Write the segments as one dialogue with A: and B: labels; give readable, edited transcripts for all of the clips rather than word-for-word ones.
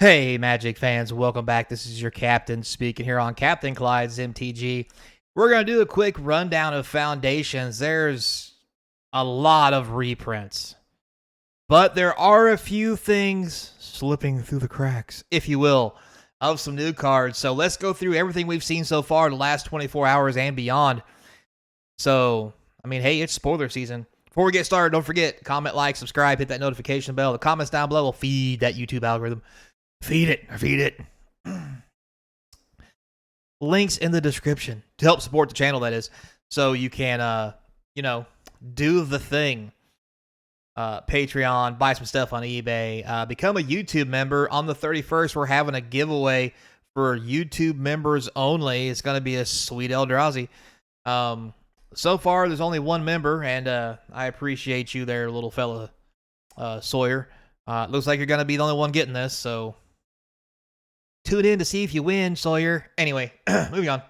A: Hey, Magic fans, welcome back. This is your captain speaking here on Capnclydes MTG. We're going to do a quick rundown of Foundations. There's a lot of reprints, but there are a few things slipping through the cracks, if you will, of some new cards. So let's go through everything we've seen so far in the last 24 hours and beyond. So, hey, it's spoiler season. Before we get started, don't forget, comment, like, subscribe, hit that notification bell. The comments down below will feed that YouTube algorithm. Feed it. Links in the description to help support the channel, that is. So you can, do the thing. Patreon, buy some stuff on eBay, become a YouTube member. On the 31st, we're having a giveaway for YouTube members only. It's going to be a sweet Eldrazi. So far, there's only one member, and I appreciate you there, little fella, Sawyer. Looks like you're going to be the only one getting this, so tune in to see if you win, Sawyer. Anyway, moving on.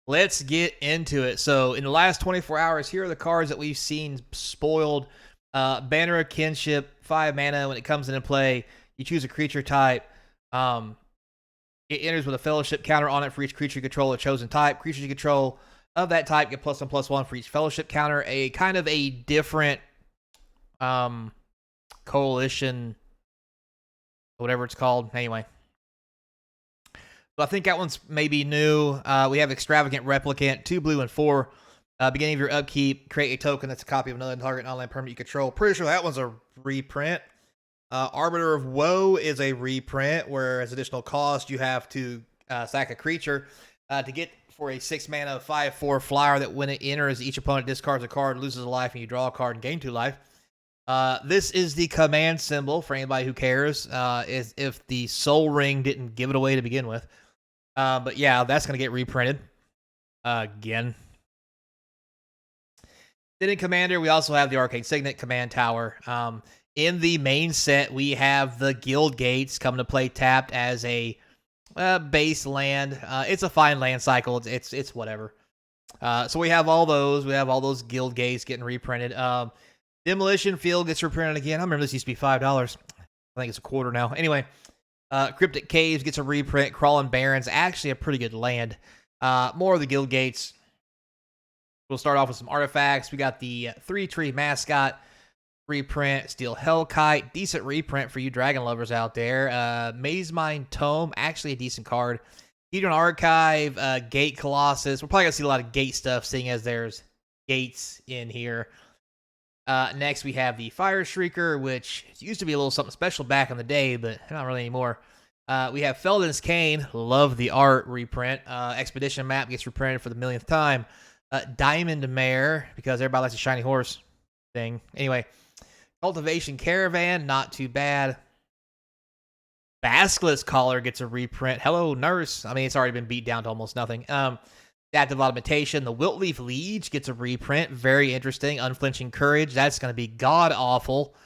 A: Let's get into it. So, in the last 24 hours, here are the cards that we've seen spoiled. Banner of Kinship, 5 mana. When it comes into play, you choose a creature type. It enters with a fellowship counter on it for each creature you control a chosen type. Creatures you control of that type get +1/+1 for each fellowship counter. A kind of a different coalition, whatever it's called. Anyway. So I think that one's maybe new. We have Extravagant Replicant, 2 blue and 4. Beginning of your upkeep, create a token that's a copy of another target non-land permanent you control. Pretty sure that one's a reprint. Arbiter of Woe is a reprint, where as additional cost, you have to sack a creature to get for a 6 mana 5/4 flyer that when it enters, each opponent discards a card, loses a life, and you draw a card and gain 2 life. This is the command symbol for anybody who cares, is if the Soul Ring didn't give it away to begin with. But yeah, that's going to get reprinted again. Then in Commander, we also have the Arcane Signet Command Tower. In the main set, we have the Guild Gates coming to play tapped as a base land. It's a fine land cycle. It's whatever. So we have all those. We have all those Guild Gates getting reprinted. Demolition Field gets reprinted again. I remember this used to be $5. I think it's a quarter now. Anyway, Cryptic Caves gets a reprint. Crawling Barrens, actually a pretty good land. More of the Guild Gates. We'll start off with some artifacts. We got the 3-tree mascot reprint. Steel Hellkite, decent reprint for you dragon lovers out there. Maze Mine Tome, actually a decent card. Hedron Archive, Gate Colossus. We're probably going to see a lot of gate stuff, seeing as there's gates in here. Next, we have the Fire Shrieker, which used to be a little something special back in the day, but not really anymore. We have Felden's Cane, love the art reprint. Expedition Map gets reprinted for the millionth time. Diamond Mare, because everybody likes a shiny horse thing. Anyway, Cultivation Caravan, not too bad. Basilisk Collar gets a reprint. Hello, Nurse. It's already been beat down to almost nothing. Adaptive Automation, the Wiltleaf Liege gets a reprint. Very interesting. Unflinching Courage, that's going to be god-awful.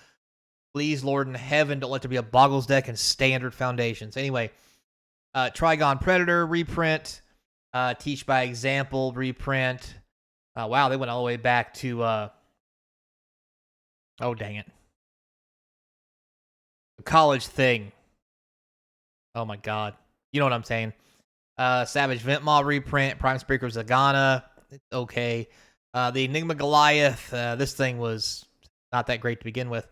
A: Please, Lord in Heaven, don't let there be a Boggles deck and standard Foundations. Anyway, Trigon Predator reprint. Teach by Example reprint. Wow, they went all the way back to... oh, dang it. The College Thing. Oh, my God. You know what I'm saying. Savage Ventmaw reprint, Prime Speaker Zagana, it's okay. The Enigma Goliath, this thing was not that great to begin with.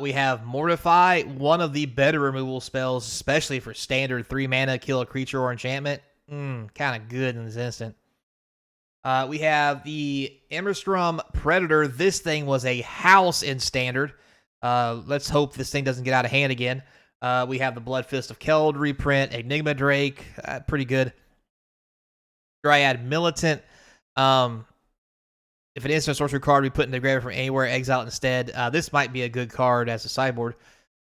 A: We have Mortify, one of the better removal spells, especially for standard 3 mana, kill a creature or enchantment. Kind of good in this instant. We have the Emberstrom Predator. This thing was a house in standard. Let's hope this thing doesn't get out of hand again. We have the Blood Fist of Keld reprint, Enigma Drake, pretty good. Dryad Militant. If an instant sorcery card we put in the graveyard from anywhere, exile it instead. This might be a good card as a sideboard.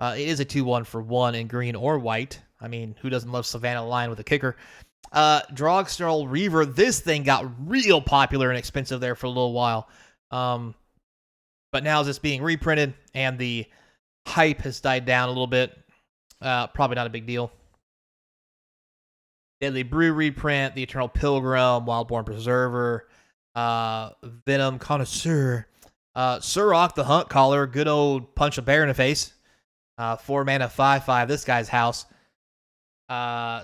A: It is a 2/1 for 1 in green or white. Who doesn't love Savannah Lion with a kicker? Drogstrel Reaver. This thing got real popular and expensive there for a little while. But now it's being reprinted, and the hype has died down a little bit. Probably not a big deal. Deadly Brew reprint, the Eternal Pilgrim, Wildborn Preserver, Venom Connoisseur, Surrock the Hunt Caller, good old punch a bear in the face. 4 mana, 5/5. This guy's house.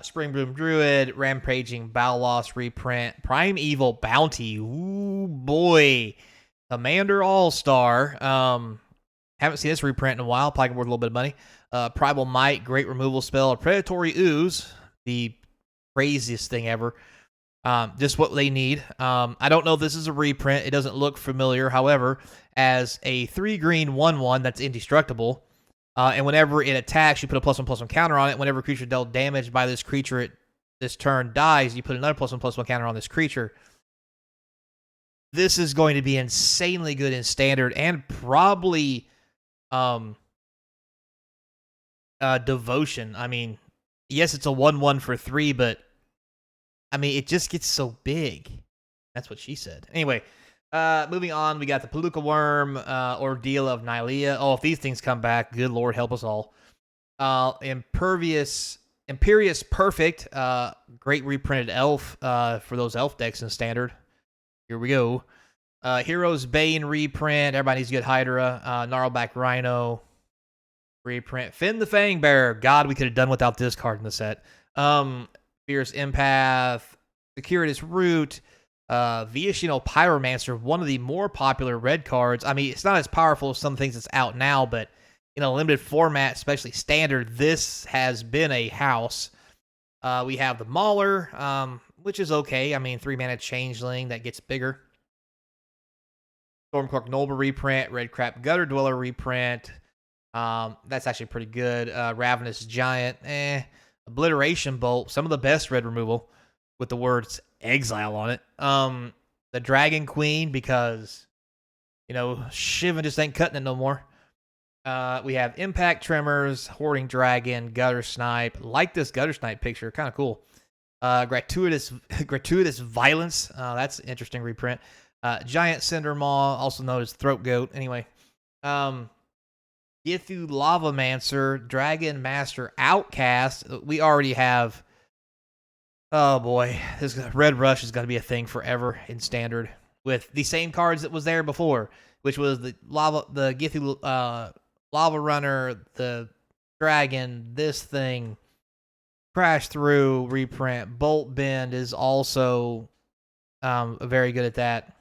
A: Spring Bloom Druid, Rampaging Ballos reprint, Primeval Bounty. Ooh boy, Commander All Star. Haven't seen this reprint in a while. Probably worth a little bit of money. Primal Might, great removal spell. Predatory Ooze, the craziest thing ever. Just what they need. I don't know if this is a reprint. It doesn't look familiar. However, as a 3-green 1/1 that's indestructible, and whenever it attacks, you put a +1/+1 counter on it. Whenever a creature dealt damage by this creature this turn dies, you put another +1/+1 counter on this creature. This is going to be insanely good in Standard and probably Devotion. I mean, yes, it's a 1/1 for 3, but I mean, it just gets so big. That's what she said. Anyway, moving on, we got the Palooka Worm, Ordeal of Nylea. Oh, if these things come back, good Lord, help us all. Imperious Perfect, great reprinted elf for those elf decks in Standard. Here we go. Heroes Bane reprint. Everybody needs to get Hydra. Gnarlback Rhino reprint. Finn the Fangbearer. God, we could have done without this card in the set. Fierce Empath. Securitas Root. Viashino Pyromancer, one of the more popular red cards. I mean, it's not as powerful as some things that's out now, but in a limited format, especially Standard, this has been a house. We have the Mauler, which is okay. I mean, 3-mana Changeling that gets bigger. Stormcloak Noble reprint, Red Crap Gutter Dweller reprint. That's actually pretty good. Ravenous Giant, Obliteration Bolt, some of the best red removal with the words exile on it. The Dragon Queen, because, you know, Shivan just ain't cutting it no more. We have Impact Tremors, Hoarding Dragon, Gutter Snipe. Like this Gutter Snipe picture, kind of cool. Gratuitous Violence, that's an interesting reprint. Giant Cinder Maw, also known as Throat Goat. Anyway, Githu Lavamancer, Dragon Master Outcast. We already have. Oh boy, this Red Rush is going to be a thing forever in Standard with the same cards that was there before, which was the Githu Lava Runner, the Dragon, this thing, Crash Through reprint. Bolt Bend is also very good at that.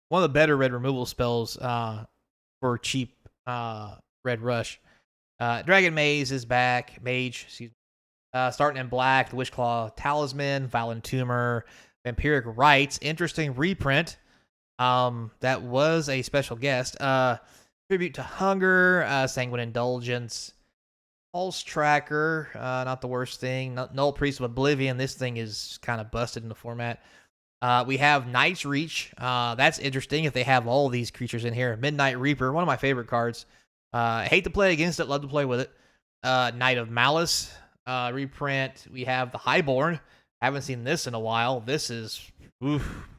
A: One of the better red removal spells for cheap Red Rush. Dragon Maze is back. Mage, excuse me. Starting in black, the Wishclaw Talisman, Violent Tumor, Vampiric Rites. Interesting reprint. That was a special guest. Tribute to Hunger, Sanguine Indulgence, Pulse Tracker, not the worst thing. Null Priest of Oblivion. This thing is kind of busted in the format. We have Night's Reach. That's interesting if they have all of these creatures in here. Midnight Reaper, one of my favorite cards. Hate to play against it, love to play with it. Knight of Malice reprint. We have the Highborn. Haven't seen this in a while. This is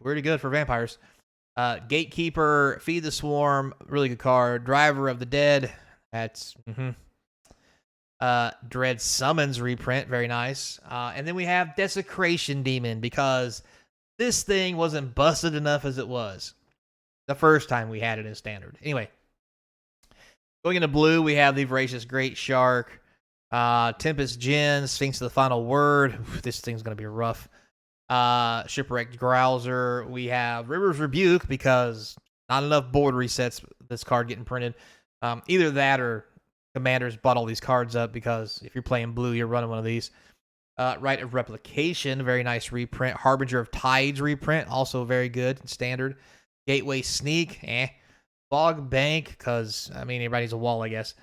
A: pretty good for vampires. Gatekeeper, Feed the Swarm, really good card. Driver of the Dead. That's Dread Summons reprint, very nice. And then we have Desecration Demon, because this thing wasn't busted enough as it was the first time we had it in Standard. Anyway, going into blue, we have the Voracious Great Shark, Tempest Djinn, Sphinx of the Final Word. This thing's going to be rough. Shipwrecked Grouser. We have River's Rebuke, because not enough board resets this card getting printed. Either that or Commanders bought all these cards up, because if you're playing blue, you're running one of these. Rite of Replication, very nice reprint. Harbinger of Tides reprint, also very good, standard. Gateway Sneak, Fog Bank, because, I mean, everybody's a wall, I guess.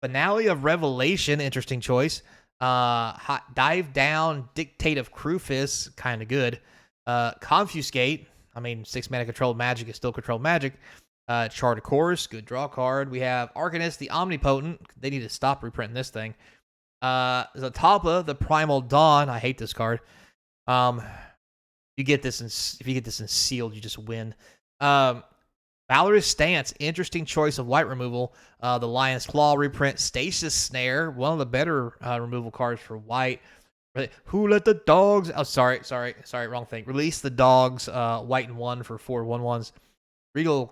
A: Finale of Revelation, interesting choice. Dive Down, Dictate of Crufus, kind of good. Confuscate, I mean, 6-mana controlled magic is still controlled magic. Chart of Course, good draw card. We have Arcanist, the Omnipotent. They need to stop reprinting this thing. Zatapa, the Primal Dawn. I hate this card. You get this if you get this in sealed, you just win. Valorous Stance, interesting choice of white removal. The Lion's Claw reprint. Stasis Snare, one of the better removal cards for white. Who let the dogs? Oh, sorry, wrong thing. Release the dogs. White and 1 for 4 1/1s. Regal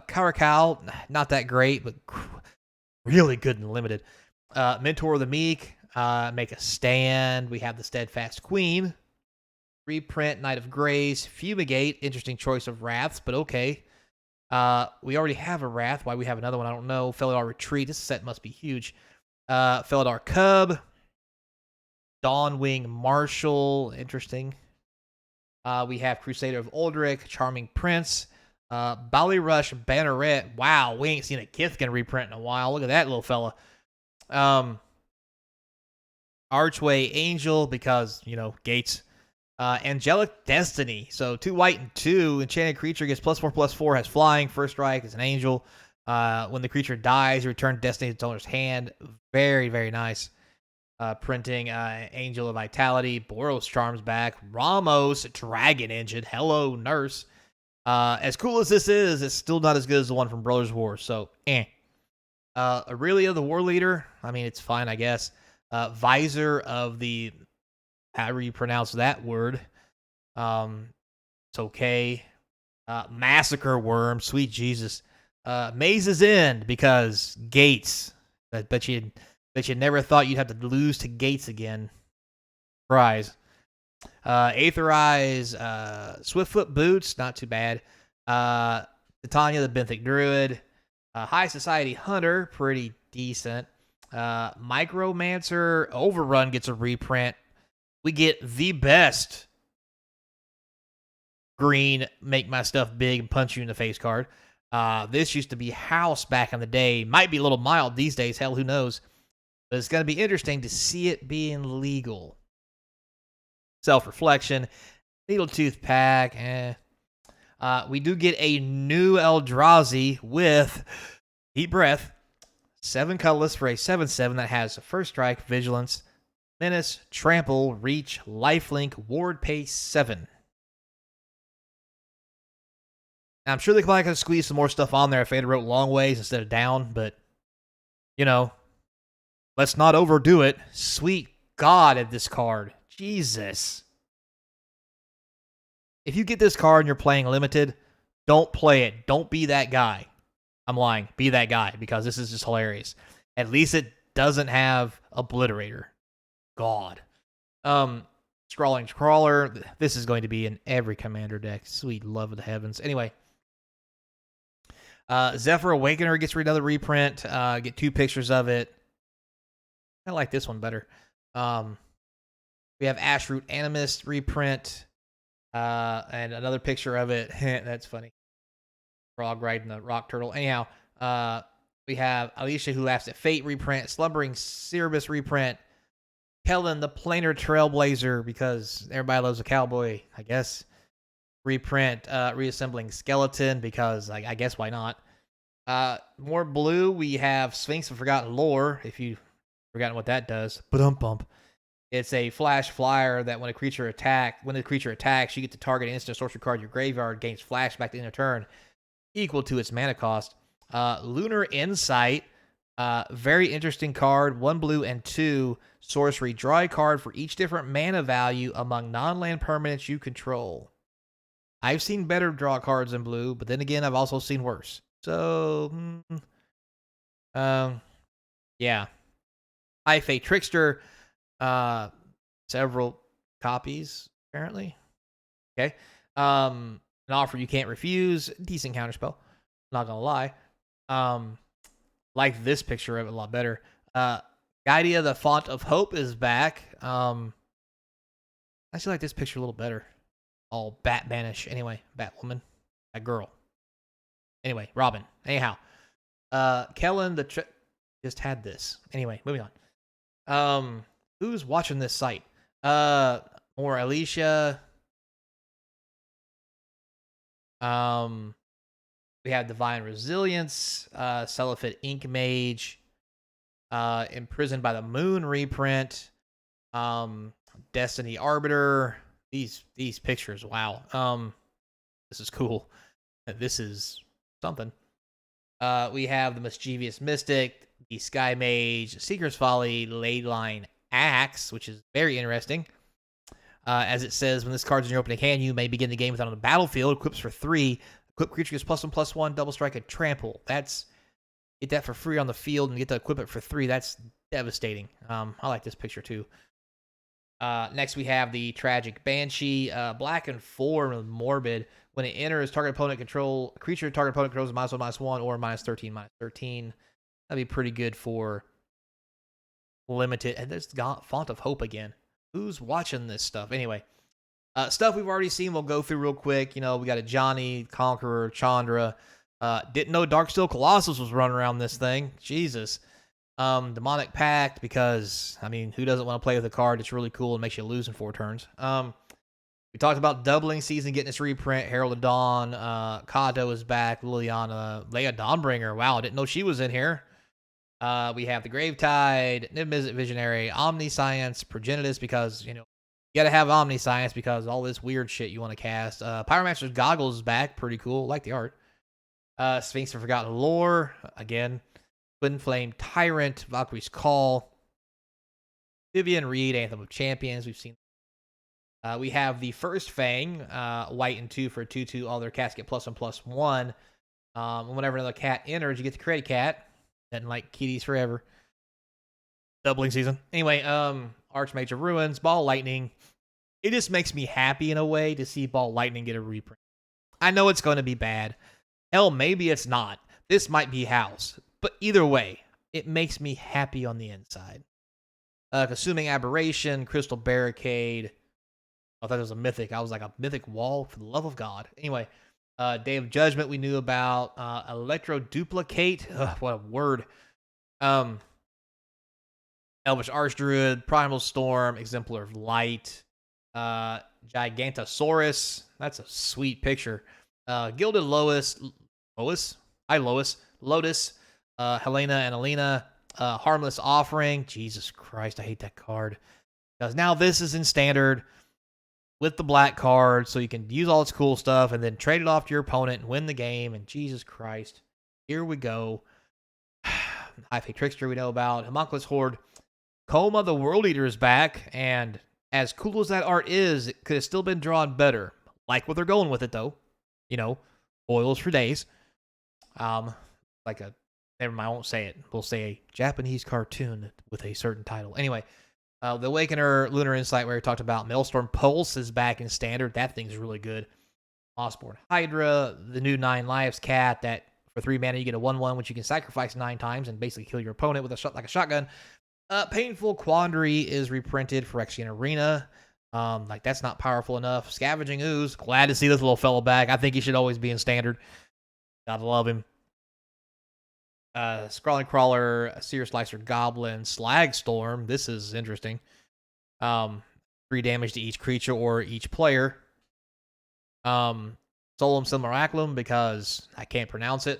A: Caracal, not that great, but really good and limited. Mentor of the Meek, Make a Stand. We have the Steadfast Queen. Reprint, Knight of Grace. Fumigate, interesting choice of Wraths, but okay. We already have a Wrath. Why we have another one, I don't know. Felidar Retreat. This set must be huge. Felidar Cub. Dawnwing Marshal. Interesting. We have Crusader of Uldric. Charming Prince. Ballyrush Banneret. Wow, we ain't seen a Kithkin reprint in a while. Look at that little fella. Archway Angel, because, Gates. Angelic Destiny. So 2 white and 2. Enchanted creature gets +4/+4, has flying. First strike is an angel. When the creature dies, you return Destiny to its owner's hand. Very, very nice. Printing Angel of Vitality. Boros Charms back. Ramos Dragon Engine. Hello, Nurse. As cool as this is, it's still not as good as the one from Brothers War. So, Aurelia the War Leader. I mean, it's fine, I guess. Visor of the, however you pronounce that word. It's okay. Massacre Worm. Sweet Jesus. Maze's End, because Gates. I bet you never thought you'd have to lose to Gates again. Surprise. Aetherize, Swiftfoot Boots, not too bad. Titania the Benthic Druid. High Society Hunter, pretty decent. Micromancer, Overrun gets a reprint. We get the best green, make my stuff big and punch you in the face card. This used to be House back in the day. Might be a little mild these days. Hell, who knows? But it's going to be interesting to see it being legal. Self-Reflection. Needletooth Pack. We do get a new Eldrazi with Deep Breath. 7 colorless for a 7/7 that has First Strike, Vigilance, Menace, Trample, Reach, Lifelink, Ward Pace 7. Now, I'm sure they probably could squeeze some more stuff on there if they had wrote long ways instead of down, but, let's not overdo it. Sweet God at this card. Jesus. If you get this card and you're playing limited, don't play it. Don't be that guy. I'm lying. Be that guy, because this is just hilarious. At least it doesn't have Obliterator. God. Scrawling Crawler. This is going to be in every Commander deck. Sweet love of the heavens. Anyway. Zephyr Awakener gets another reprint. Get 2 pictures of it. I like this one better. We have Ashroot Animist reprint. And another picture of it. That's funny. Frog riding the rock turtle. Anyhow, we have Alicia Who Laughs at Fate reprint. Slumbering Cerebus reprint. Kellen the Planar Trailblazer, because everybody loves a cowboy, I guess. Reprint. Reassembling Skeleton, because I guess why not. More blue. We have Sphinx of Forgotten Lore, if you've forgotten what that does. Bump. It's a flash flyer that when the creature attacks, you get to target an instant sorcery card in your graveyard, gains flashback to end of turn, equal to its mana cost. Lunar Insight, very interesting card. 1 blue and 2 sorcery. Draw a card for each different mana value among non-land permanents you control. I've seen better draw cards in blue, but then again, I've also seen worse. So, yeah. High Fate Trickster. Several copies, apparently. Okay. An offer you can't refuse. Decent counterspell. Not gonna lie. Like this picture of it a lot better. Gaidia, the Font of Hope, is back. I actually like this picture a little better. All Batmanish. Anyway, Batwoman. That girl. Anyway, Robin. Anyhow. Kellen, just had this. Anyway, moving on. Who's watching this site? More Alicia. We have Divine Resilience, Celifit Ink Mage, Imprisoned by the Moon reprint, Destiny Arbiter. These pictures, wow. This is cool. This is something. We have the Mischievous Mystic, the Sky Mage, Seeker's Folly, Leyline Axe, which is very interesting. As it says, when this card's in your opening hand, you may begin the game without on the battlefield. Equips for 3. Equip creature gets +1/+1, double strike, and trample. That's get that for free on the field and get to equip it for 3. That's devastating. I like this picture too. Next, we have the Tragic Banshee, black and 4 with Morbid. When it enters, target opponent control creature target opponent controls -1/-1 or -13/-13. That'd be pretty good for limited. And there's Font of Hope again. Who's watching this stuff? Anyway, stuff we've already seen, we'll go through real quick. We got a Johnny, Conqueror, Chandra. Didn't know Darksteel Colossus was running around this thing. Jesus. Demonic Pact, because, who doesn't want to play with a card that's really cool and makes you lose in 4 turns? We talked about Doubling Season getting its reprint. Herald of Dawn. Kato is back. Liliana. Leia Dawnbringer. Wow, I didn't know she was in here. We have the Gravetide, Niv-Mizzet Visionary, Omniscience, Progenitus, because, you gotta have Omniscience because all this weird shit you want to cast. Pyromancer's Goggles is back. Pretty cool. Like the art. Sphinx of Forgotten Lore. Again. Twin Flame Tyrant, Valkyrie's Call, Vivian Reed, Anthem of Champions. We've seen. We have the first Fang, white and 2 for a 2/2. All their cats get +1/+1. Whenever another cat enters, you get to create a cat. Doesn't like kitties forever. Doubling Season. Anyway, Archmage of Ruins, Ball Lightning. It just makes me happy in a way to see Ball Lightning get a reprint. I know it's going to be bad. Hell, maybe it's not. This might be house. But either way, it makes me happy on the inside. Consuming Aberration, Crystal Barricade. I thought it was a mythic. I was like, a mythic wall? For the love of God. Anyway, Day of Judgment we knew about. Electro Duplicate. Ugh, what a word. Elvish Archdruid, Primal Storm, Exemplar of Light. Gigantosaurus. That's a sweet picture. Gilded Lotus. Lotus? Hi, Lois. Lotus. Helena and Alina, Harmless Offering. Jesus Christ, I hate that card. Because now this is in standard with the black card, so you can use all its cool stuff and then trade it off to your opponent and win the game. And Jesus Christ, here we go. High Fate Trickster we know about. Homunculus Horde. Koma the World Eater is back, and as cool as that art is, it could have still been drawn better. Like what they're going with it, though. Oils for days. Never mind, I won't say it. We'll say a Japanese cartoon with a certain title. Anyway, the Awakener, Lunar Insight, where we talked about. Maelstrom Pulse is back in standard. That thing's really good. Mossborn Hydra, the new 9 Lives cat that for 3 mana you get a 1/1, which you can sacrifice 9 times and basically kill your opponent with a shot like a shotgun. Painful Quandary is reprinted for Phyrexian Arena. That's not powerful enough. Scavenging Ooze, glad to see this little fellow back. I think he should always be in standard. Gotta love him. Scrawling Crawler, Seer Slicer Goblin, Slag Storm. This is interesting. 3 damage to each creature or each player. Solum Simulacrum, because I can't pronounce it.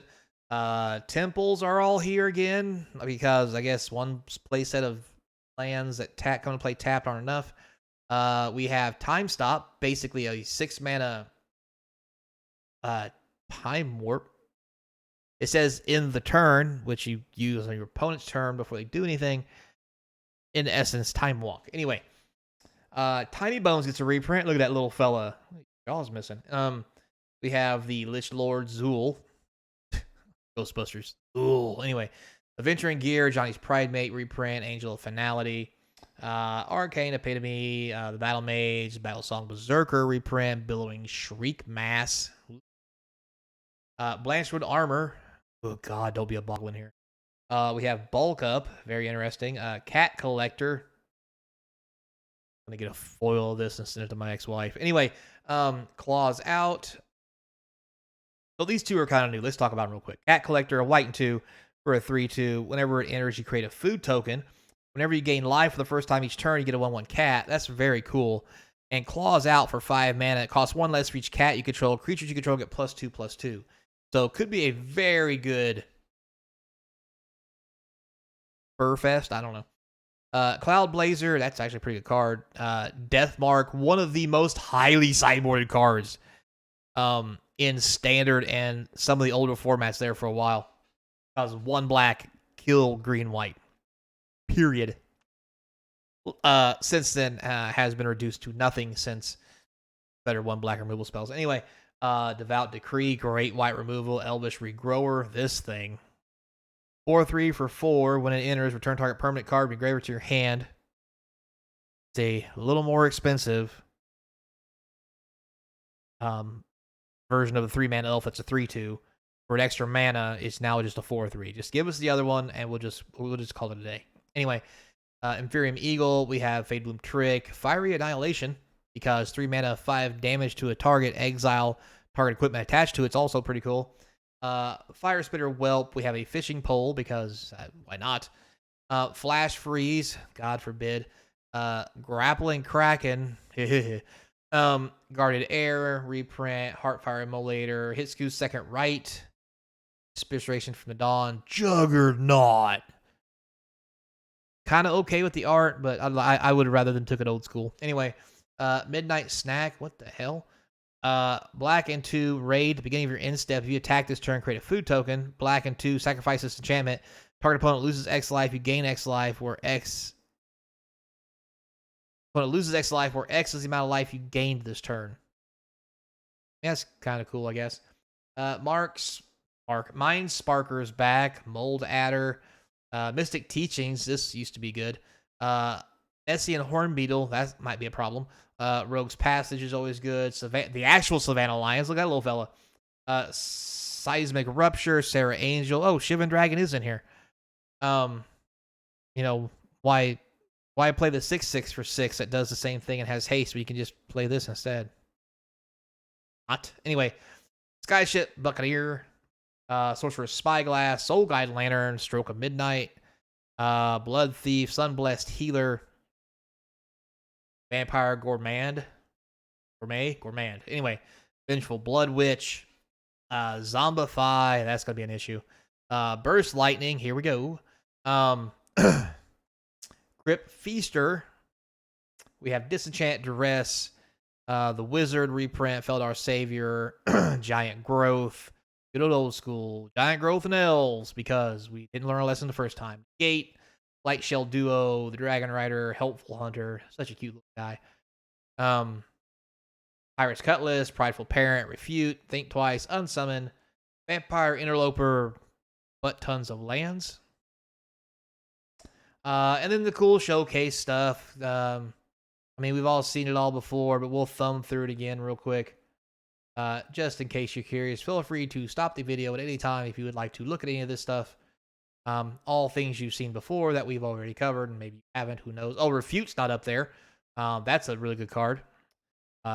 A: Temples are all here again, because I guess one playset of lands that come to play tapped aren't enough. We have Time Stop, basically a 6 mana Time Warp. It says in the turn, which you use on your opponent's turn before they do anything. In essence, Time Walk. Anyway, Tiny Bones gets a reprint. Look at that little fella. Jaw's missing. We have the Lich Lord Zool. Ghostbusters. Zool. Anyway, Adventuring Gear, Johnny's Pride Mate reprint, Angel of Finality, Arcane Epitome, the Battle Mage, Battle Song Berserker reprint, Billowing Shriek Mass. Blanchwood Armor. Oh, God, don't be a boglin here. We have Bulk Up. Very interesting. Cat Collector. I'm going to get a foil of this and send it to my ex-wife. Anyway, Claws Out. So these two are kind of new. Let's talk about them real quick. Cat Collector, a white and 2 for a 3/2. Whenever it enters, you create a food token. Whenever you gain life for the first time each turn, you get a 1/1 cat. That's very cool. And Claws Out for 5 mana. It costs 1 less for each cat you control. Creatures you control get +2/+2. So it could be a very good Furfest. I don't know. Cloud Blazer, that's actually a pretty good card. Deathmark, one of the most highly sideboarded cards in Standard and some of the older formats there for a while. Because 1 black, kill green white. Period. Since then, has been reduced to nothing since better 1 black removal spells. Anyway, Devout Decree, great white removal. Elvish Regrower, this thing. 4/3 for 4. When it enters, return target permanent card, engrave it to your hand. It's a little more expensive version of the 3-mana elf. That's a 3/2. For an extra mana, it's now just a 4/3. Just give us the other one, and we'll just call it a day. Anyway, Inferium Eagle. We have Fade Bloom Trick, Fiery Annihilation, because 3 mana, 5 damage to a target, exile target equipment attached to it. It's also pretty cool. Fire Spitter Whelp. We have a Fishing Pole, because why not? Flash Freeze, God forbid. Grappling Kraken. Guarded Air, Reprint, Heartfire Immolator, Hitsku's Second Right, Spiration from the Dawn, Juggernaut. Kind of okay with the art, but I would have rather than took it old school. Anyway, Midnight Snack, what the hell? Black and 2, raid. At the beginning of your end step, if you attack this turn, create a food token. Black and 2, sacrifice this enchantment. Target opponent loses X life, you gain X life, where X... Opponent loses X life, where X is the amount of life you gained this turn. Yeah, that's kind of cool, I guess. Mind Sparker's back. Mold Adder. Mystic Teachings. This used to be good. Essian Hornbeetle. That might be a problem. Rogue's Passage is always good. The actual Savannah Lions. Look at that little fella. Seismic Rupture. Sarah Angel. Oh, Shivan Dragon is in here. You know, why play the 6/6 for 6 that does the same thing and has haste, but you can just play this instead? Not. Anyway, Skyship, Buccaneer, Sorcerer's Spyglass, Soul Guide Lantern, Stroke of Midnight, Blood Thief, Sunblessed Healer, Vampire Gourmand. Anyway, Vengeful Blood Witch, Zombify, that's going to be an issue. Burst Lightning, here we go. Grip Feaster. We have Disenchant Duress, the Wizard reprint, Feldar Savior, Giant Growth, good old school, Giant Growth and Elves, because we didn't learn a lesson the first time. Gate, Light Shell Duo, the Dragon Rider, Helpful Hunter, such a cute little guy. Pirate's Cutlass, Prideful Parent, Refute, Think Twice, Unsummon, Vampire Interloper, but tons of lands. And then the cool showcase stuff. I mean, we've all seen it all before, but we'll thumb through it again real quick. Just in case you're curious, feel free to stop the video at any time if you would like to look at any of this stuff. All things you've seen before that we've already covered, and maybe you haven't, who knows. Oh, Refute's not up there. That's a really good card.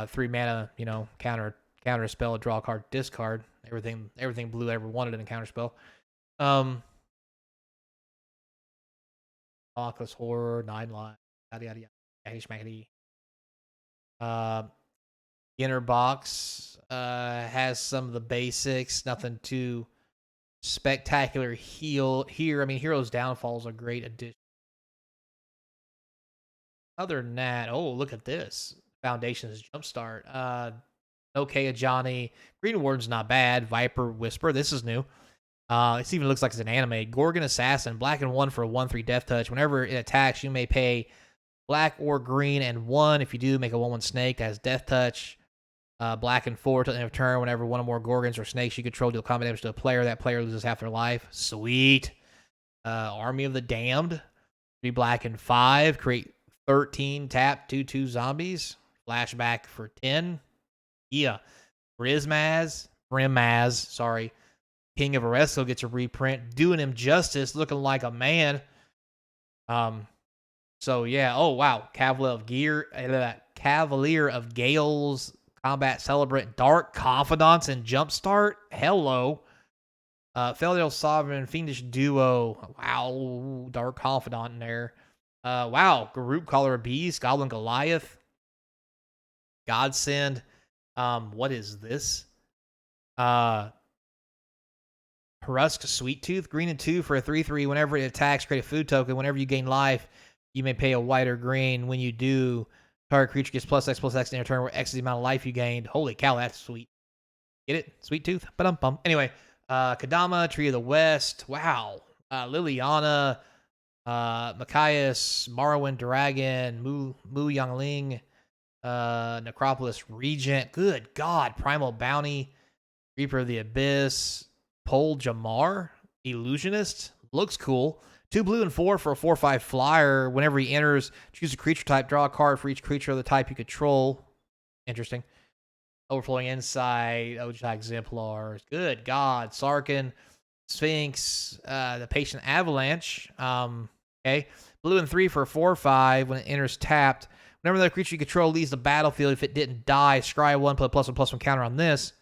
A: 3 mana, counter a spell, draw a card, discard. Everything blue ever wanted in a counter spell. Oculus Horror, 9 Lives, yada yada yada. Inner box has some of the basics, nothing too spectacular here. I mean, Hero's Downfall is a great addition. Other than that, oh, look at this. Foundations Jumpstart. Okay, Ajani. Green Warden's not bad. Viper Whisper, this is new. It even looks like it's an anime. Gorgon Assassin, black and 1 for a 1/3 Death Touch. Whenever it attacks, you may pay black or green and 1. If you do, make a 1/1 snake that has Death Touch. Black and 4 till the end of turn. Whenever one or more Gorgons or snakes you control deal combat damage to a player, that player loses half their life. Sweet. Army of the Damned. 3 black and 5. Create 13 tap 2/2 zombies. Flashback for 10. Yeah. Brimaz, sorry. King of Arresto gets a reprint, doing him justice, looking like a man. So yeah. Oh wow, Cavalier of Gales, Combat Celebrant, Dark Confidants, and Jumpstart. Hello. Feldar Sovereign, Fiendish Duo. Wow, Dark Confidant in there. Wow, Garroot, Caller of Beast, Goblin Goliath, Godsend. What is this? Harusk Sweet Tooth, green and 2 for a 3/3. Whenever it attacks, create a food token. Whenever you gain life, you may pay a white or green. When you do, target creature gets +X/+X in your turn, where X is the amount of life you gained. Holy cow, that's sweet. Get it? Sweet Tooth? Ba-dum-bum. Anyway, Kadama, Tree of the West. Wow. Liliana, Machias, Morrowind Dragon, Mu Yangling, Necropolis Regent. Good God. Primal Bounty, Reaper of the Abyss, Pole Jamar, Illusionist, Looks cool. 2 blue and 4 for a 4/5 flyer. Whenever he enters, choose a creature type, draw a card for each creature of the type you control. Interesting. Overflowing Insight, Ojai Exemplars. Good God. Sarkin, Sphinx, the Patient Avalanche. Okay. Blue and 3 for a 4/5. When it enters tapped, whenever the creature you control leaves the battlefield, if it didn't die, scry 1, put a +1/+1 counter on this.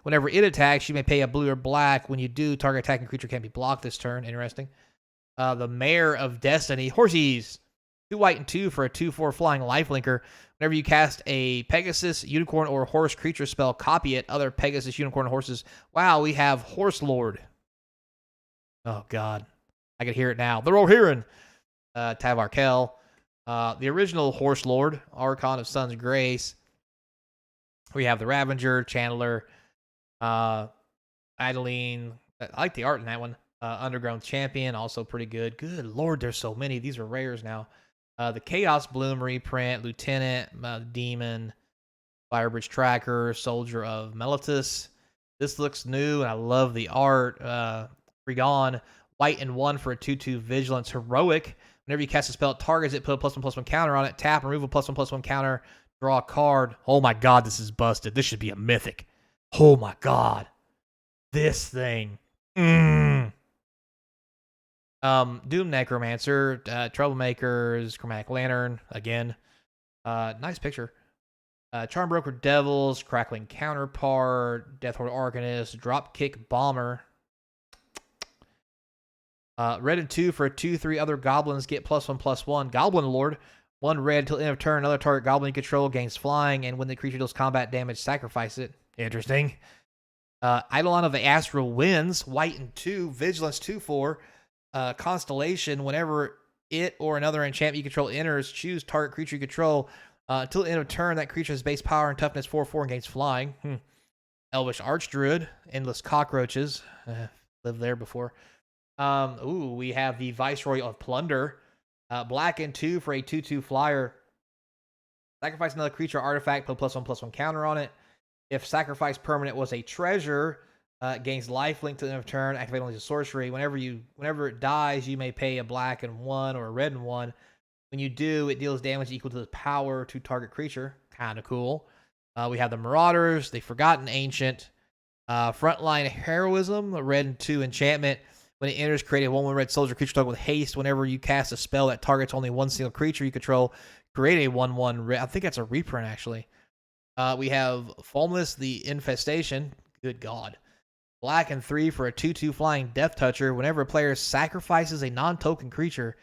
A: Whenever it attacks, you may pay a blue or black. When you do, target attacking creature can't be blocked this turn. Interesting. The Mayor of Destiny. Horsies. 2 white and 2 for a 2/4 flying lifelinker. Whenever you cast a Pegasus, Unicorn, or Horse creature spell, copy it. Other Pegasus, Unicorn, Horses. Wow, we have Horse Lord. Oh, God. I can hear it now. The Rohirrim. Tavarkel. The original Horse Lord, Archon of Sun's Grace. We have the Ravager, Chandler, Adeline. I like the art in that one. Underground Champion, also pretty good. Good Lord, there's so many. These are rares now. The Chaos Bloom reprint, Lieutenant, Demon, Firebridge Tracker, Soldier of Meletus. This looks new, and I love the art. Freegon, white and 1 for a 2/2 Vigilance. Heroic. Whenever you cast a spell, it targets it, put a +1/+1 counter on it, tap, and remove a +1/+1 counter, draw a card. Oh my God, this is busted. This should be a mythic. Oh my God. This thing. Doom Necromancer, Troublemakers, Chromatic Lantern, again. Nice picture. Charmbroker Devils, Crackling Counterpart, Deathhorde Arcanist, Dropkick Bomber. Red and 2 for a 2/3 other goblins get +1/+1. Goblin Lord, 1 red until end of turn. Another target goblin you control gains flying, and when the creature deals combat damage, sacrifice it. Interesting. Eidolon of the Astral Winds, white and 2, Vigilance 2/4. Constellation, whenever it or another enchantment you control enters, choose target creature you control. Until the end of turn, that creature has base power and toughness 4/4 and gains flying. Elvish Archdruid, Endless Cockroaches. Lived there before. We have the Viceroy of Plunder. Black and 2 for a 2/2 flyer. Sacrifice another creature or artifact, put a +1/+1 counter on it. If sacrifice permanent was a treasure, gains lifelink to the end of turn, activate only as a sorcery. Whenever it dies, you may pay a black and 1 or a red and 1. When you do, it deals damage equal to the power to target creature. Kind of cool. We have the Marauders, the Forgotten Ancient, Frontline Heroism, a red and 2 enchantment. When it enters, create a 1/1 red soldier creature token with haste. Whenever you cast a spell that targets only one single creature you control, create a 1/1 red. I think that's a reprint, actually. We have Formless, the Infestation. Good God. Black and 3 for a 2/2 flying Death Toucher. Whenever a player sacrifices a non-token creature,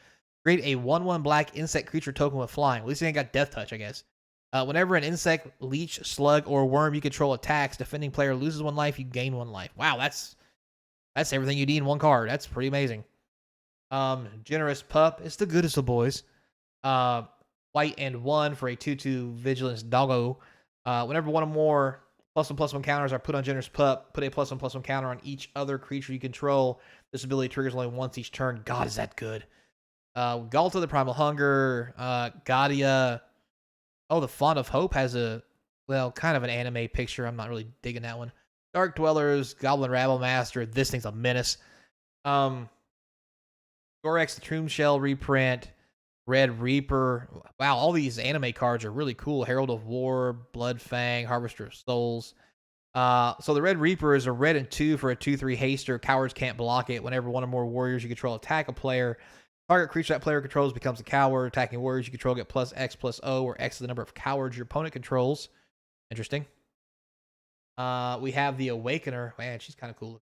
A: create a 1/1 black insect creature token with flying. At least they ain't got Death Touch, I guess. Whenever an insect, leech, slug, or worm you control attacks, defending player loses 1 life, you gain 1 life. Wow, that's everything you need in 1 card. That's pretty amazing. Generous Pup. It's the goodest of boys. White and 1 for a 2/2 Vigilance Doggo. Whenever 1 or more +1/+1 counters are put on Generous Pup, put a +1/+1 counter on each other creature you control. This ability triggers only once each turn. God, is that good. Galta, the Primal Hunger. Gadia. Oh, the Font of Hope has kind of an anime picture. I'm not really digging that one. Dark Dwellers, Goblin Rabble Master. This thing's a menace. Gorex, the Tomb Shell reprint. Red Reaper. Wow, all these anime cards are really cool. Herald of War, Bloodfang, Harvester of Souls. So the Red Reaper is a red and 2 for a 2/3 haster. Cowards can't block it. Whenever 1 or more warriors you control attack a player, target creature that player controls becomes a coward. Attacking warriors you control get +X/+O, where X is the number of cowards your opponent controls. Interesting. We have the Awakener. Man, she's kind of cool.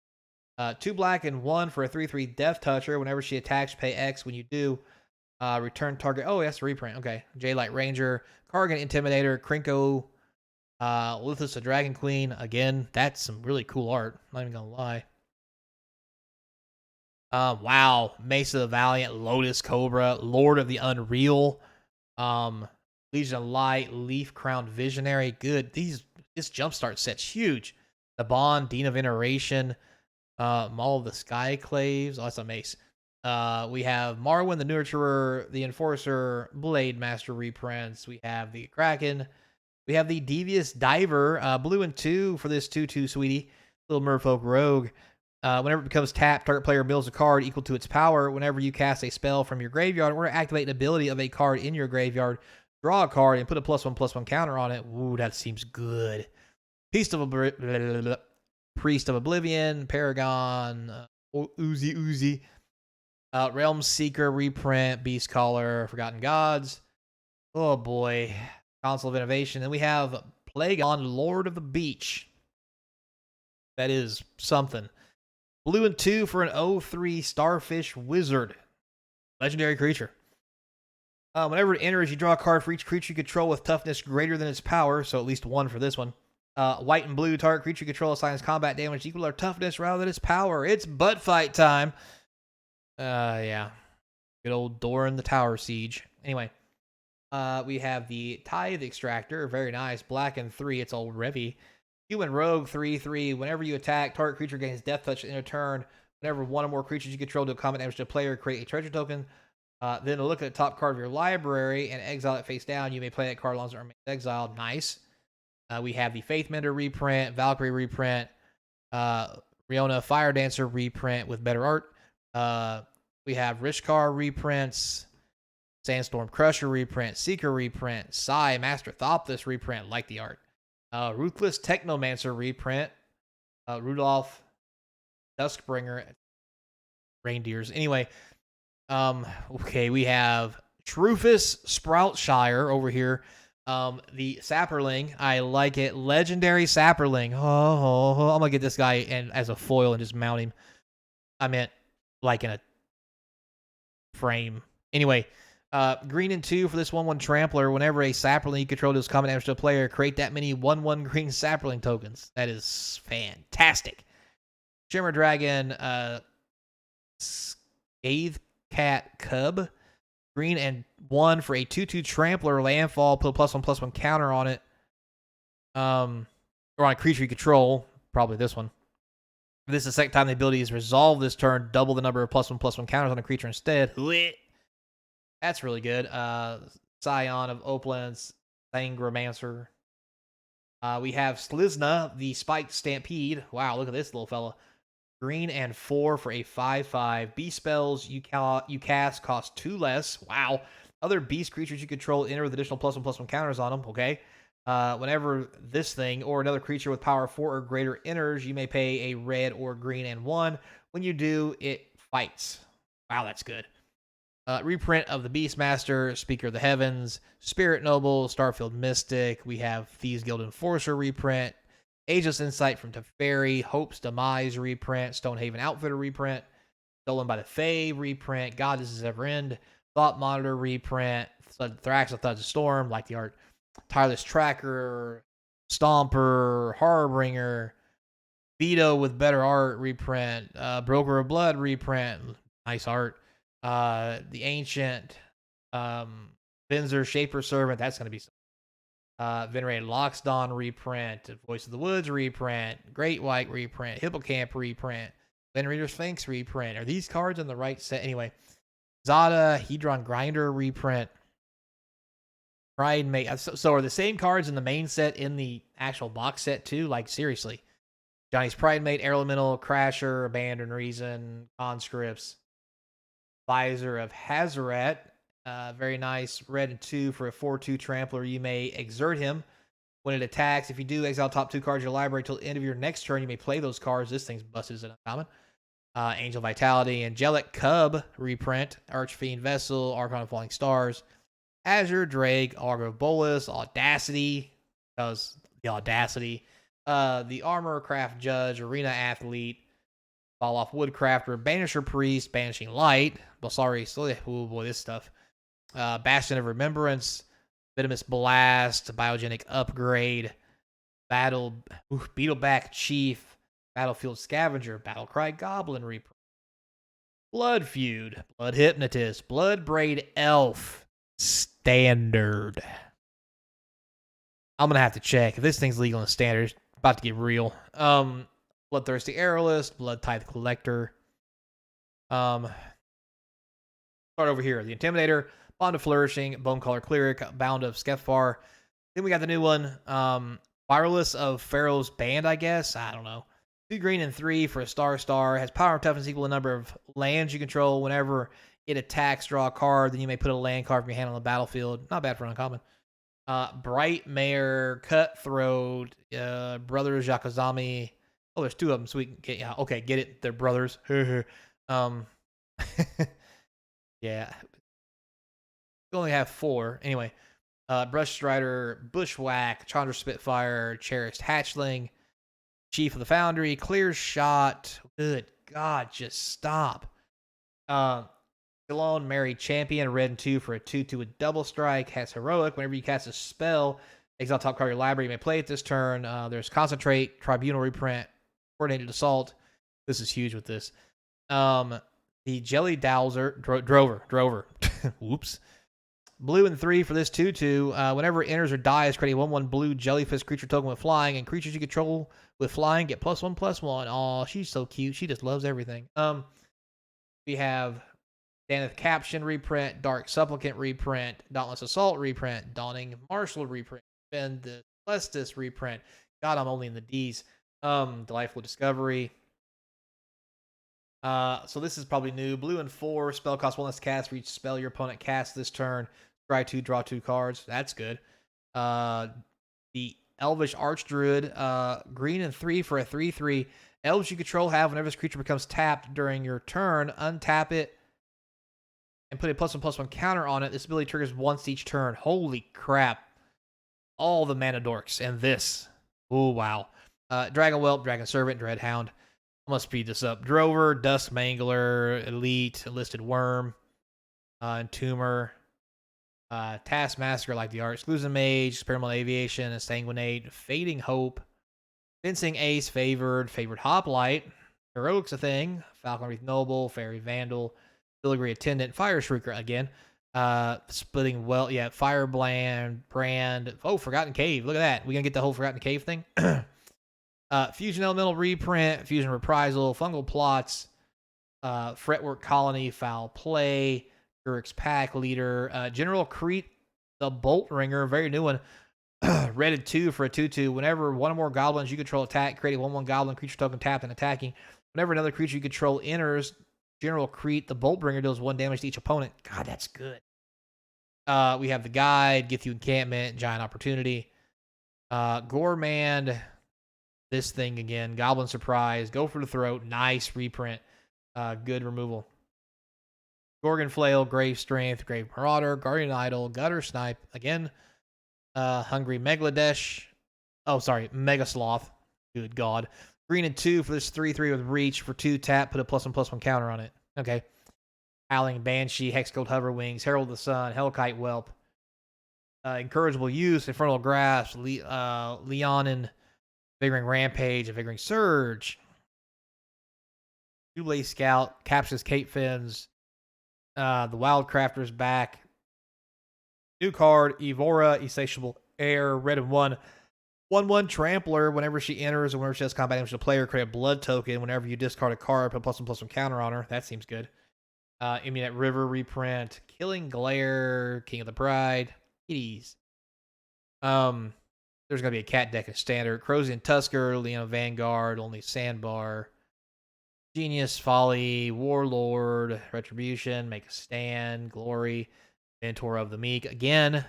A: 2 black and 1 for a 3/3 Death Toucher. Whenever she attacks, pay X. When you do, return target. Oh, that's a reprint. Okay. J-Light Ranger, Kargan Intimidator, Krinko, Lithus the Dragon Queen. Again, that's some really cool art. Not even gonna lie. Wow. Mesa the Valiant, Lotus Cobra, Lord of the Unreal, Legion of Light, Leaf Crowned Visionary. Good. This jumpstart set's huge. The Bond, Dean of Iteration, Maul of the Skyclaves. Oh, that's a mace. We have Marwyn the Nurturer, the Enforcer, Blade Master reprints. We have the Kraken. We have the Devious Diver, blue and 2 for this 2/2 sweetie, little Merfolk Rogue. Whenever it becomes tapped, target player mills a card equal to its power. Whenever you cast a spell from your graveyard or activate an ability of a card in your graveyard, draw a card and put a +1/+1 counter on it. Ooh, that seems good. Priest of Oblivion, Paragon, Uzi, Realm Seeker reprint, Beast Caller, Forgotten Gods. Oh boy, Council of Innovation. Then we have Plagon, Lord of the Beach. That is something. Blue and 2 for an 0/3 Starfish Wizard. Legendary creature. Whenever it enters, you draw a card for each creature you control with toughness greater than its power, so at least one for this one. White and blue, target creature you control assigns combat damage equal to toughness rather than its power. It's butt fight time. Yeah. Good old Doran the Tower Siege. Anyway, we have the Tithe Extractor. Very nice. Black and 3. It's old Revy. Human Rogue 3/3. Whenever you attack, target creature gains Death Touch in a turn. Whenever one or more creatures you control do combat damage to a player, create a treasure token. Then look at the top card of your library and exile it face down. You may play that card as long as it remains exiled. Nice. We have the Faithmender reprint, Valkyrie reprint, Riona Fire Dancer reprint with better art. We have Rishkar reprints, Sandstorm Crusher reprint, Seeker reprint, Psy Master Thoptis reprint, like the art. Ruthless Technomancer reprint, Rudolph Duskbringer, reindeers. Anyway, okay, we have Trufus Sproutshire over here. The Sapperling, I like it. Legendary Sapperling. I'm gonna get this guy and as a foil and just mount him. I meant like in a frame. Anyway, green and 2 for this 1/1 Trampler. Whenever a Sapperling you control does combat damage to a player, create that many 1/1 green Sapperling tokens. That is fantastic. Shimmer Dragon, Scathe Cat Cub. Green and 1 for a 2/2 Trampler landfall. Put a +1/+1 counter on it. Or on a creature you control. Probably this one. If this is the second time the ability is resolved this turn, double the number of +1/+1 counters on a creature instead. That's really good. Scion of Opalence, Sangromancer. We have Slizna, the Spiked Stampede. Wow, look at this little fella. Green and 4 for a 5/5. Beast spells you cast cost 2 less. Wow. Other beast creatures you control enter with additional +1/+1 counters on them. Okay. Whenever this thing or another creature with power 4 or greater enters, you may pay a red or green and 1. When you do, it fights. Wow, that's good. Reprint of the Beastmaster, Speaker of the Heavens, Spirit Noble, Starfield Mystic. We have Thieves Guild Enforcer reprint, Ageless Insight from Teferi, Hope's Demise reprint, Stonehaven Outfitter reprint, Stolen by the Fae reprint, God This Is Ever End, Thought Monitor reprint, Thrax of Thuds of Storm, like the art, Tireless Tracker, Stomper, Horrorbringer, Veto with better art reprint, Broker of Blood reprint, nice art, the Ancient, Vinzer Shaper Servant, that's going to be Venerated Loxodon reprint, Voice of the Woods reprint, Great White reprint, Hippocamp reprint, Venerator Sphinx reprint. Are these cards in the right set? Anyway, Zada, Hedron Grinder reprint, Pride Mate. So are the same cards in the main set in the actual box set too? Like, seriously. Johnny's Pride Mate, Air Elemental, Crasher, Abandon Reason, Conscripts, Visor of Hazaret. Very nice. Red and 2 for a 4/2 Trampler. You may exert him when it attacks. If you do, exile top 2 cards of your library till the end of your next turn. You may play those cards. This thing's busted as uncommon. Angel Vitality, Angelic Cub reprint, Archfiend Vessel, Archon of Falling Stars, Azure Drake, Augur of Bolus, Audacity, because the Audacity, the Armor Craft Judge, Arena Athlete, Fall Off Woodcrafter, Banisher Priest, Banishing Light, Basari, oh boy, this stuff. Bastion of Remembrance, Venomous Blast, Biogenic Upgrade, Beetleback Chief, Battlefield Scavenger, Battlecry Goblin Reaper, Blood Feud, Blood Hypnotist, Bloodbraid Elf, Standard. I'm going to have to check. If this thing's legal in Standard, it's about to get real. Bloodthirsty Aerolist, Blood Tithe Collector. Start over here. The Intimidator, Bond of Flourishing, Bonecaller Cleric, Bound of Skefar. Then we got the new one, Wireless of Pharaoh's Band, I guess. I don't know. 2 green and 3 for a star. Has power and toughness equal to the number of lands you control. Whenever it attacks, draw a card. Then you may put a land card from your hand on the battlefield. Not bad for uncommon. Bright Mare, Cutthroat, Brothers Yakuzami. Oh, there's 2 of them, so we can get, yeah, okay, get it. They're brothers. Yeah. We only have 4. Anyway, Brush Strider, Bushwhack, Chandra Spitfire, Cherished Hatchling, Chief of the Foundry, Clear Shot. Good God, just stop. Galone, Mary Champion, red and 2 for a 2/2 with double strike. Has Heroic. Whenever you cast a spell, exile top card of your library. You may play it this turn. There's Concentrate, Tribunal Reprint, Coordinated Assault. This is huge with this. The Jelly Dowser, Drover. Whoops. Blue and 3 for this 2/2. Whenever it enters or dies, create a 1/1 blue jellyfish creature token with flying, and creatures you control with flying get +1/+1. Oh, she's so cute. She just loves everything. We have Daneth Caption reprint, Dark Supplicant reprint, Dauntless Assault reprint, Dawning Marshal reprint, Ben the Celestis reprint. God, I'm only in the D's. Delightful Discovery. So this is probably new. Blue and 4, spell cost 1 less to cast for each spell your opponent casts this turn. Scry 2, draw 2 cards. That's good. The Elvish Archdruid, green and 3 for a 3/3. Elves you control have whenever this creature becomes tapped during your turn, untap it and put a +1/+1 counter on it. This ability triggers once each turn. Holy crap. All the mana dorks and this. Oh, wow. Dragon Whelp, Dragon Servant, Dreadhound. I'm going to speed this up. Drover, Dusk Mangler, Elite, Enlisted Worm, Entomber, Taskmaster, like the art, Exclusive Mage, Experimental Aviation, Sanguinate, Fading Hope, Fencing Ace, Favored Hoplite, Heroic's a thing, Falcon Wreath Noble, Fairy Vandal, Filigree Attendant, Fire Shrieker again, Splitting Well, yeah, Firebrand, Brand, oh, Forgotten Cave, look at that. We gonna get the whole Forgotten Cave thing? Fusion Elemental reprint, Fusion Reprisal, Fungal Plots, Fretwork Colony, Foul Play, Urik's Pack Leader, General Crete, the Bolt Ringer, very new one. Red and 2 for a 2/2. Whenever one or more goblins you control attack, create a 1/1 goblin creature token tapped and attacking. Whenever another creature you control enters, General Crete, the Bolt Bringer, deals 1 damage to each opponent. God, that's good. We have the Guide, Get You Encampment, Giant Opportunity. Gormand, this thing again. Goblin Surprise, Go for the Throat, nice reprint. Good removal. Gorgon Flail, Grave Strength, Grave Marauder, Guardian Idol, Gutter Snipe, again. Hungry Megaladesh. Oh, sorry, Mega Sloth. Good God. Green and 2 for this 3/3 with Reach for 2 tap. Put a +1/+1 counter on it. Okay. Howling Banshee, Hexcold Hover Wings, Herald of the Sun, Hellkite Whelp. Encourageable Use, Infernal Grasp, Leonin, Vigoring Rampage, Vigoring Surge. Jubilee Scout, Captures Cape Fins. The Wildcrafter's back. New card, Evora, Insatiable Air, red and 1. 1/1 Trampler. Whenever she enters or whenever she has combat damage to a player, create a blood token. Whenever you discard a card, put a +1/+1 counter on her. That seems good. Immunite River reprint. Killing Glare, King of the Bride. Kitties. There's gonna be a cat deck in standard. Crosian Tusker, Leona Vanguard, only Sandbar. Genius, Folly, Warlord, Retribution, Make a Stand, Glory, Mentor of the Meek. Again,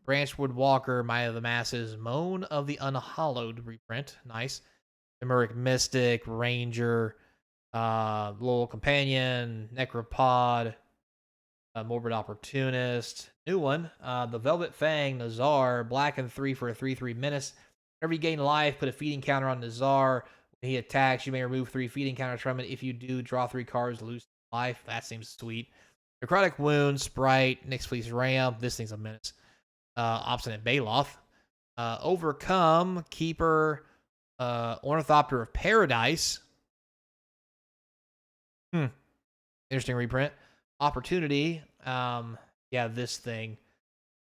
A: Branchwood Walker, Might of the Masses, Moan of the Unhallowed reprint. Nice. Emeric Mystic, Ranger, Loyal Companion, Necropod, Morbid Opportunist. New one, the Velvet Fang, Nazar, black and 3 for a 3/3 menace. Whenever you gain life, put a feeding counter on Nazar. When he attacks, you may remove 3 feeding counters from it. If you do, draw 3 cards, lose life. That seems sweet. Necrotic Wound, Sprite, Nyx Fleece Ram. This thing's a menace. Obstinate Baloth. Overcome, Keeper, Ornithopter of Paradise. Interesting reprint. Opportunity. Yeah, this thing.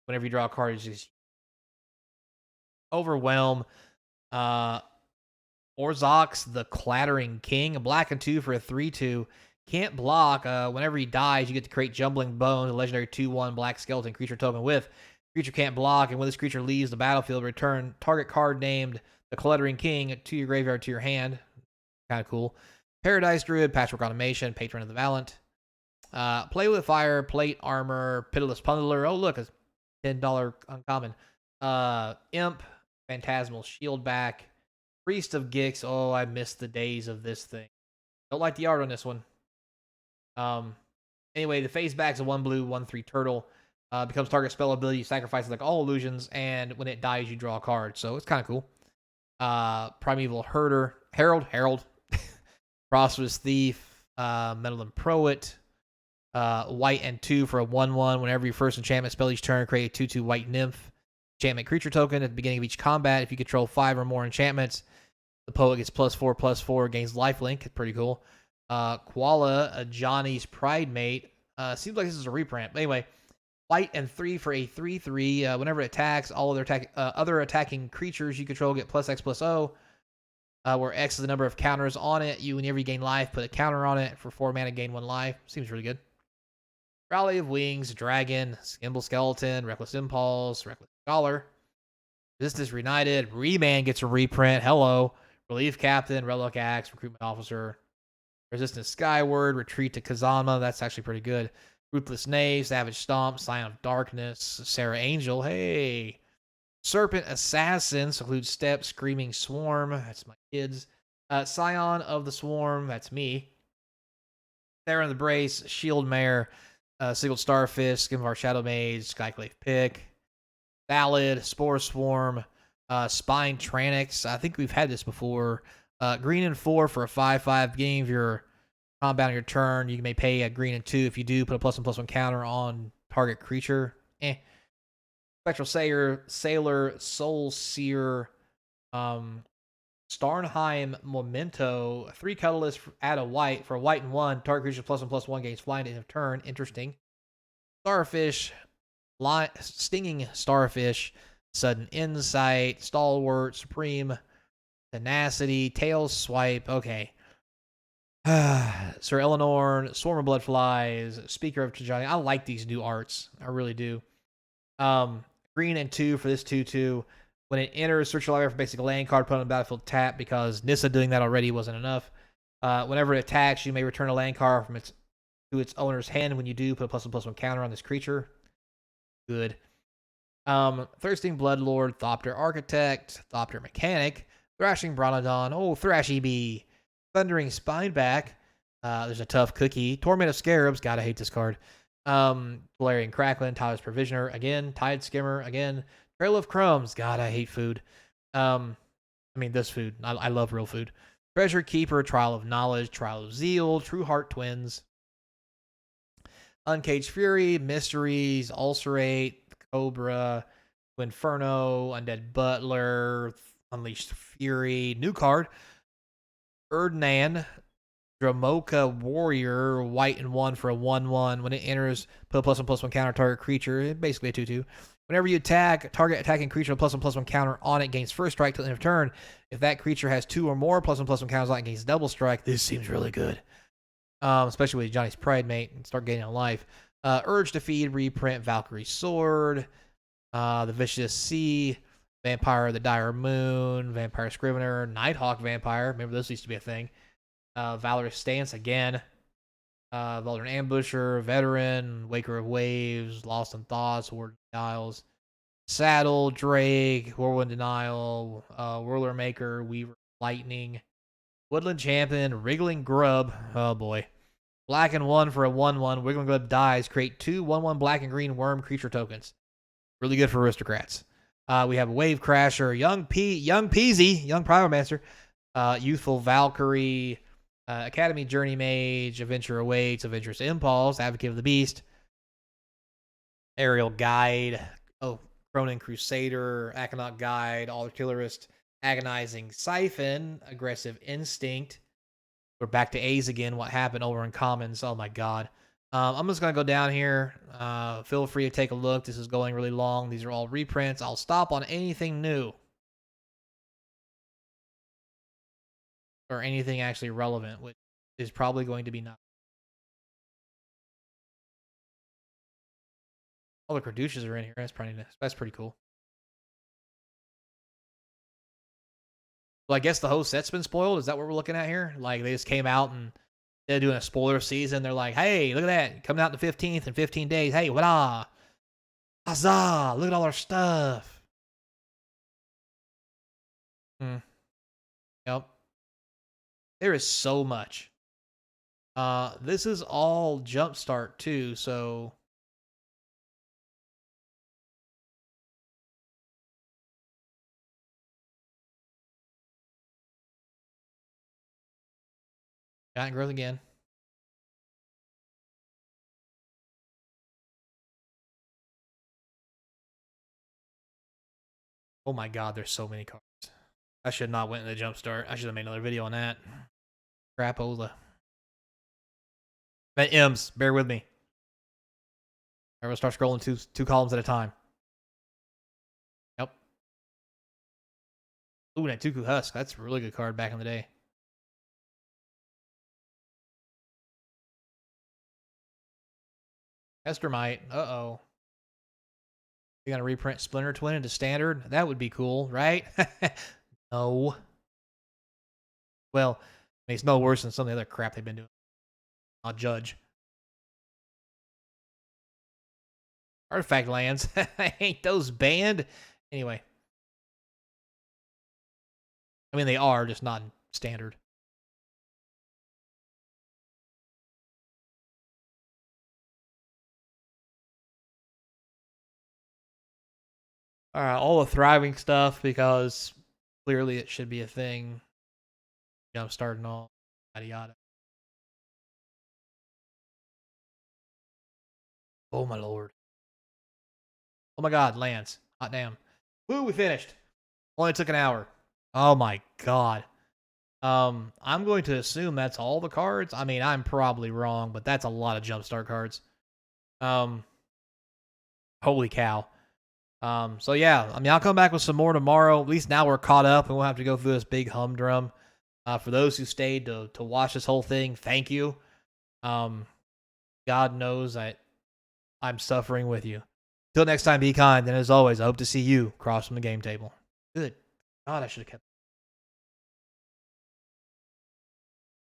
A: Whenever you draw a card, it's just Overwhelm. Orzox, the Clattering King. A black and 2 for a 3/2. Can't block. Whenever he dies, you get to create Jumbling Bones, a legendary 2/1 black skeleton creature token with. Creature can't block, and when this creature leaves the battlefield, return target card named The Cluttering King to your graveyard to your hand. Kind of cool. Paradise Druid, Patchwork Automation, Patron of the Valiant. Play with Fire, Plate Armor, Pitiless Pundler. Oh, look, a $10 uncommon. Imp, Phantasmal Shieldback, Priest of Gix. Oh, I missed the days of this thing. Don't like the art on this one. Anyway, the face back's a 1 blue, 1/3 turtle. Becomes target spell ability, sacrifices like all illusions, and when it dies, you draw a card. So it's kind of cool. Primeval Herald, Prosperous Thief, Meddling Proet, white and 2 for a 1/1. Whenever your first enchantment spell each turn, create a 2/2 white nymph. Enchantment creature token at the beginning of each combat. If you control 5 or more enchantments, the poet gets +4/+4, gains lifelink. Pretty cool. Koala, Johnny's Pride Mate. Seems like this is a reprint. But anyway, white and 3 for a 3/3. Whenever it attacks, all other attacking creatures you control get +X/+O. Where X is the number of counters on it. Whenever you gain life, put a counter on it. For 4 mana, gain 1 life. Seems really good. Rally of Wings, Dragon, Skimble Skeleton, Reckless Impulse, Reckless Scholar. Resistance Reunited, Remand gets a reprint. Hello. Relief Captain, Relic Axe, Recruitment Officer. Resistance Skyward, Retreat to Kazama. That's actually pretty good. Ruthless Knave, Savage Stomp, Scion of Darkness, Sarah Angel. Hey. Serpent Assassin, Seclude Step, Screaming Swarm. That's my kids. Scion of the Swarm. That's me. Theron the Brace, Shield Mare, Sigiled Starfish, Skimvar Shadow Mage, Skyclave Pick, Ballad, Spore Swarm, Spine Tranix. I think we've had this before. Green and 4 for a 5/5. Beginning of your combat on your turn, you may pay a green and 2. If you do, put a +1/+1 counter on target creature. Spectral Sailor, Soul Seer, Starnheim Memento, 3 colorless, add a white for a white and 1. Target creature +1/+1 gains flying at the end of turn. Interesting. Starfish, Stinging Starfish, Sudden Insight, Stalwart, Supreme, Tenacity, Tail Swipe. Okay. Sir Eleanor, Swarm of Bloodflies, Speaker of Tajani. I like these new arts. I really do. Green and 2 for this 2/2. When it enters, search your library for basic land card, put on the battlefield tap, because Nissa doing that already wasn't enough. Whenever it attacks, you may return a land card to its owner's hand. When you do, put a +1/+1 counter on this creature. Good. Thirsting Bloodlord, Thopter Architect, Thopter Mechanic, Thrashing Bronodon, Thrash EB, Thundering Spineback. There's a tough cookie. Torment of Scarabs, gotta hate this card. Valerian Cracklin, Tyler's Provisioner, again, Tide Skimmer, again, Trail of Crumbs, God, I hate food. This food. I love real food. Treasure Keeper, Trial of Knowledge, Trial of Zeal, True Heart Twins, Uncaged Fury, Mysteries, Ulcerate, Cobra, Inferno, Undead Butler, Unleashed Fury, new card, Erdnan, Dramoka Warrior, white and 1 for a 1/1. When it enters, put a +1/+1 counter target creature. Basically a 2/2. Whenever you attack, target attacking creature with +1/+1 counter on it gains first strike till the end of turn. If that creature has 2 or more +1/+1 counters on it, gains double strike. This seems really good. Especially with Johnny's Pride Mate and start gaining a life. Urge to Feed, reprint Valkyrie Sword, the Vicious Sea, Vampire of the Dire Moon, Vampire Scrivener, Nighthawk Vampire. Remember, this used to be a thing. Valorous Stance again. Veldrin Ambusher, Veteran, Waker of Waves, Lost in Thoughts, Ward Dials, Saddle, Drake, Whirlwind Denial, Whirler Maker, Weaver Lightning, Woodland Champion, Wriggling Grub. Oh boy. Black and 1 for a 1/1. Wriggling Grub dies. Create 2 1/1 black and green worm creature tokens. Really good for aristocrats. We have Wave Crasher, Young Peasy, Young Pyromancer, Youthful Valkyrie, Academy Journey Mage, Adventure Awaits, Adventurous Impulse, Advocate of the Beast, Aerial Guide, Cronin Crusader, Aconite Guide, Artillerist, Agonizing Siphon, Aggressive Instinct. We're back to A's again. What happened over in Commons? Oh my god. I'm just going to go down here. Feel free to take a look. This is going really long. These are all reprints. I'll stop on anything new or anything actually relevant, which is probably going to be not. All the Caduceus are in here. That's pretty cool. Well, I guess the whole set's been spoiled. Is that what we're looking at here? Like they just came out and they're doing a spoiler season. They're like, hey, look at that. Coming out the 15th in 15 days. Hey, what huzzah. Look at all our stuff. Hmm. Yep. There is so much. This is all Jumpstart too, so giant growth again. Oh my god, there's so many cards. I should not went in the Jumpstart. I should have made another video on that. Crapola. But M's, bear with me. I'm gonna start scrolling two columns at a time. Yep. Ooh, that Tuku Husk. That's a really good card back in the day. Estermite. Uh-oh. You gotta reprint Splinter Twin into standard? That would be cool, right? No. Well, I mean, it's no worse than some of the other crap they've been doing. I'll judge. Artifact lands. Ain't those banned? Anyway. I mean, they are, just not in standard. All right, all the thriving stuff because clearly it should be a thing. Jumpstart and all, yada yada. Oh my lord. Oh my god, lands. Hot damn. Woo, we finished. Only took an hour. Oh my god. I'm going to assume that's all the cards. I mean, I'm probably wrong, but that's a lot of Jumpstart cards. Holy cow. So yeah, I mean, I'll come back with some more tomorrow. At least now we're caught up and we'll have to go through this big humdrum. For those who stayed to watch this whole thing, thank you. God knows I'm suffering with you. Till next time, be kind, and as always, I hope to see you across from the game table. Good God, I should have kept